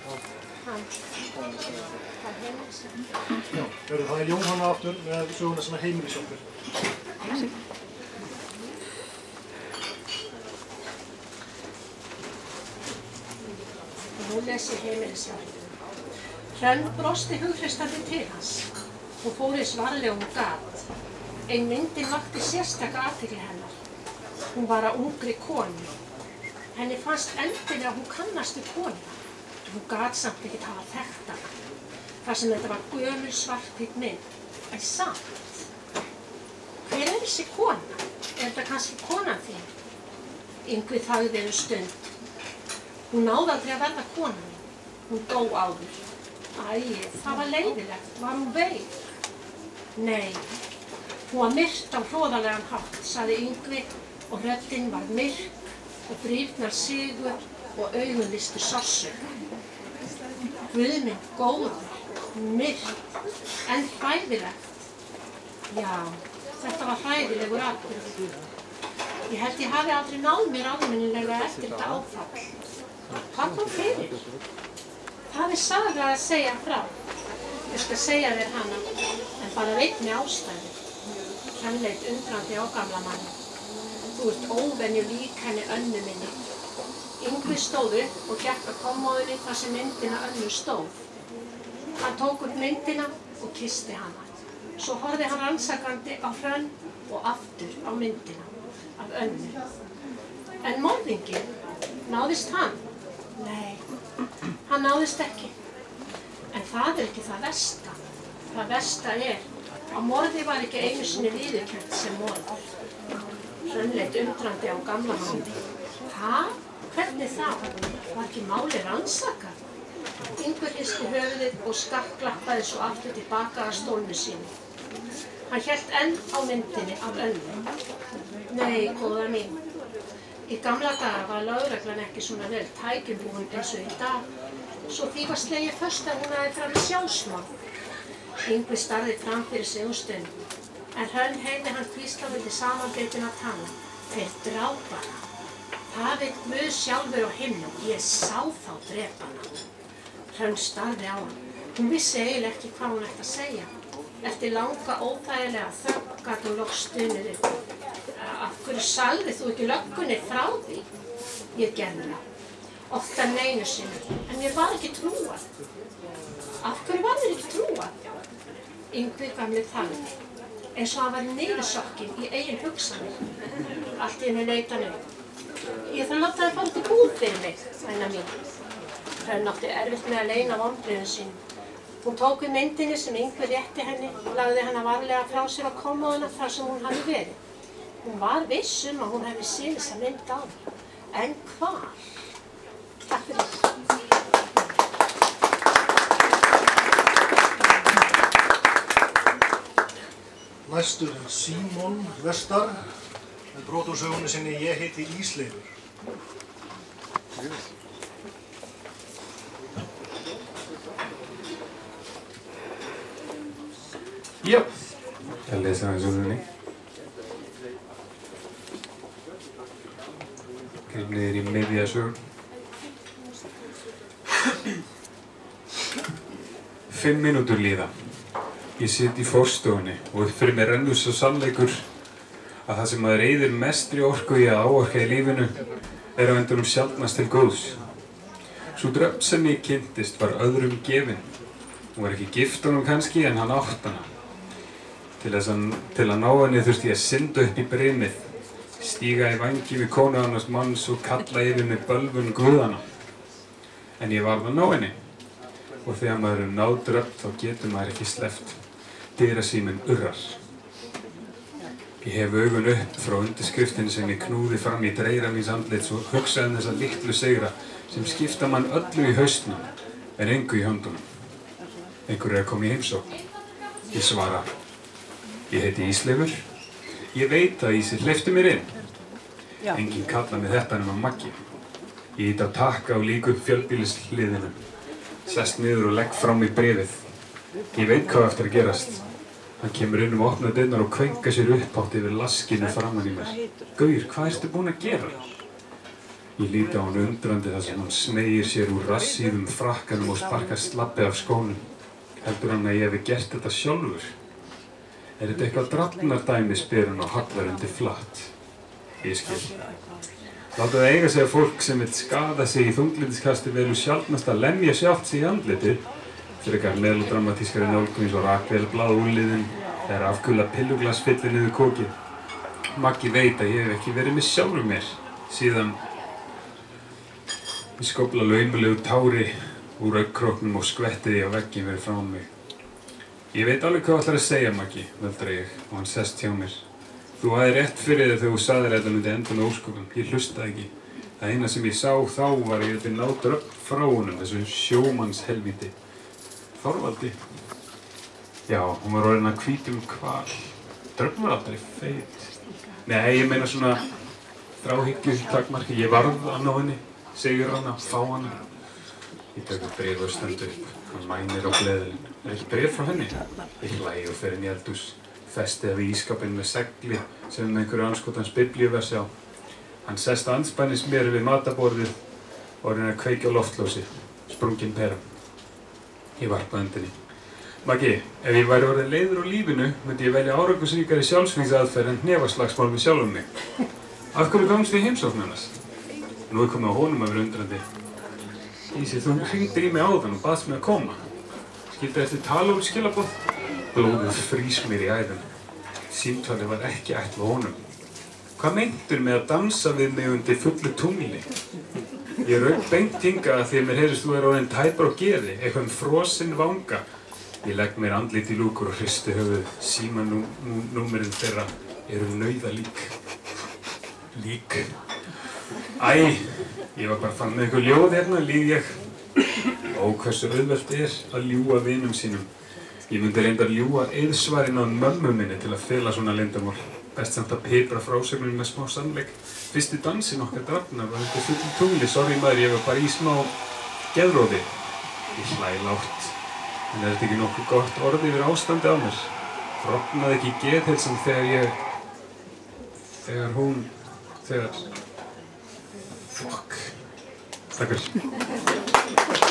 Já, það Jóhanna aftur með söguna sem heimilisjálfur. Nú les ég heimilisjálfur. Hrönn brosti hughristandi til hans. Hún fór eins varlega og hún gat. Ein myndin vakti sérstaka athygli hennar. Hún var að ungri konu. Henni fannst endilega að hún kannast við konu. Hún gat samt ekkert hafa þekkt hana. Þar sem þetta var gömul svarthvít mynd. En samt. Hver þessi kona? Þetta kannski konan þín? Yngvi þagði stund. Hún náði aldrei að verða konan mín. Hún dó áður. Æ, það var leiðilegt. Var hún veik? Nei. Hún var myrt á hroðalegan hátt, sagði Yngvi og röddin var myrk og brýrnar sigur og augun lýstu sársauka. Guð minn góður, myrkt, en hræðilegt. Já, þetta var hræðilegur atburður. Ég held ég hafi aldrei náð mér almennilega eftir þetta áfall. Hvað kom fyrir? Það saga að segja frá. Ég skal segja þér hana, en bara af einni ástæðu. Hrönn leit undrandi á gamla manni. Þú ert óvenju lík henni Önnu minni. Yngvi stóð upp og gekk að kommóðunni þar sem myndina Önnu stóð. Hann tók upp myndina og kyssti hana. Svo horfði hann rannsakandi á Hrönn og aftur á myndina af Önnu. En morðinginn, náðist hann? Nei, hann náðist ekki. En það ekki það versta. Það versta að morði var ekki einu sinni viðurkennt sem morð. Hrönn leit undrandi á gamla manni. Ha? Hvernig það? Var ekki máli rannsakað? Yngvi hristi höfuðið og skakklappaði svo aftur tilbaka að stólnu sínu. Hann hélt enn á myndinni af Önnu. Nei, góða mín. Í gamla daga var lögreglan ekki svona vel tækjubúin eins og í dag, svo því var slegið föst að hún hafði framið sjálfsmorð. Yngvi starði fram fyrir sig stund, en Hrönn heyrði hann hvísla milli samanbitinna tanna. Þeir drápa hana. Það veit Guð sjálfur á himnum, ég sá þá drepa hana. Hrönn starði á hann. Hún vissi eiginlega ekki hvað hún ætti að segja. Eftir langa óþægilega þögn gat hún loks stunið upp. Af hverju sagði þú ekki löggunni frá því? Ég gerði það. Oftar en einu sinni, en mér var ekki trúað. Af hverju var þér ekki trúað? Yngvi gamli þagði, eins og hann var niðursokkinn í eigin hugsanir. Allt í einu leit hann upp. Ég þarf að láta þér fara út í búð fyrir mig, væna mín. Hrönn átti erfitt með að leyna vonbrigðum sínum. Hún tók við myndinni sem Yngvi rétti henni og lagði hana varlega frá sér á kommóðuna þar sem hún hafði verið. Hún var viss að hún hefði séð þessa mynd á því. En hvar? Takk fyrir. Næstur Símon Vestar með brot úr sögunni sinni Ég heiti Ísleifur. Já, ég lesa það í sögunni. Grip niður í miðja sögun. 5 mínútur líða. Ég sit í forstofunni og upp fyrir mér rennur svo sannleikur að það sem maður eyðir mestri orku í að áorka í lífinu á endanum sjaldnast til góðs. Sú dröm sem ég kynntist var öðrum gefin. Hún var ekki gift honum kannski en hann átt hana. Til að ná henni þurfti ég að synda upp í brimið, stíga í vangi við konu annars manns og kalla yfir mig bölvun guðana. En ég varð að ná henni. Og þegar maður náð dröm þá getur maður ekki sleppt. Dyrasíminn urrar. Ég hef augun upp frá undirskriftinni sem ég knúði fram í dreira míns andlits og hugsaði þessa litlu sigra sem skipta mann öllu í haustnum en engu í höndunum. Einhver að koma í heimsókn. Ég svara. Ég heiti Ísleifur. Ég veit að Ísir hleypti mér inn. Enginn kalla mig þetta nema Maggi. Ég ít á takka og lík upp fjölbýlishliðinu. Sest niður og legg fram í bréfið. Ég veit hvað eftir að gerast. Hann kemur inn og opnar dyrnar og kvenkar sér upphátt yfir laskinu framan í mér. Gaur, hvað ertu búinn að gera? Ég líti á hann undrandi þar sem hann smeygir sér úr rassíðum frakkanum og sparkar slabbi af skónum. Heldur hann að ég hefi gert þetta sjálfur? Er þetta eitthvað drafnardæmi, spyr hann og hallar undir flatt. Ég skil. Láta það eiga sig að fólk sem vill skaða sig í þunglyndskasti velur sjaldnast að lemja sjálft sig í andlitið. Frekar melodramatískari nálgun eins og rakvélblað úrliðin eða afkula pilluglas fyllir niður kokið. Maggi veit að ég hef ekki verið með sjálfur mér síðan ég skópla laumulegu tári úr augnkróknum og skvetti því á vegginn fyrir frá mig. Ég veit alveg hvað þú ætlar að segja, Maggi, muldra ég og hann sest hjá mér. Þú hafði rétt fyrir þig þegar þú sagðir að þetta myndi enda með ósköpum. Ég hlustaði ekki. Það eina sem ég sá þá var að ég gæti náð dröfn frá honum, þessu sjómannshelvíti. Þorvaldi. Já, hún var orðin að hvítum hval. Dröfn var aldrei feit. Nei, ég meina svona þráhyggju takmarki. Ég varð að ná henni, segir hana, fá hana. Ég tek upp bréf og stend upp. Hann mænir á gleðilinn. Er þetta bréf frá henni? Ég hlægi og fer inn í eldhús. Festi af ískapinn með segli sem með einhverju andskotans biblíuversi á. Hann sest andspænis mér við matarborðið og reyna að kveikja á loftljósi. Sprungin pera. Ég varpa öndinni. Maggi, ef ég væri orðið leiður á lífinu, myndi ég velja árangursríkari sjálfsvígsaðferð en hnefaslagsmál með sjálfum mig. Af hverju komst við í heimsókn hennar? Nú er komið á honum að vera undrandi. Ísi, þú hringdir í mig áðan og baðst mig að koma. Skildi eftir tala úr skilaboð? Blóðið frýs mér í æðum. Símtalið var ekki ætlað honum. Hvað meintur með að dansa við mig undir fullu tungli? Ég rauk beint hingað því að mér heyrist þú orðinn tæpur á geði, eitthvað frosinn vanga. Ég legg mér andlit í lúkur og hristi höfuð. Símanúmerinn þeirra eru nauðalík. Lík. Æ, ég var bara fann með eitthvað ljóð hérna, líð ég. Ó, hversu auðvelt að ljúga vinum sínum. Ég myndi reyndar ljúga eiðsvarinn á mömmu minni til að fela svona leyndarmál. Best samt að pipra frásögnum með smá sannleik. Fyrsti dansinn okkar Drafnar var undir fullu tungli. Sorry maður, ég var bara í smá geðrófi. Ég hlæ lágt. En er þetta ekki nokkuð gott orð yfir ástandi á mér? Rofnaði ekki geðheilsan þegar... Fuck. Takk fyrir.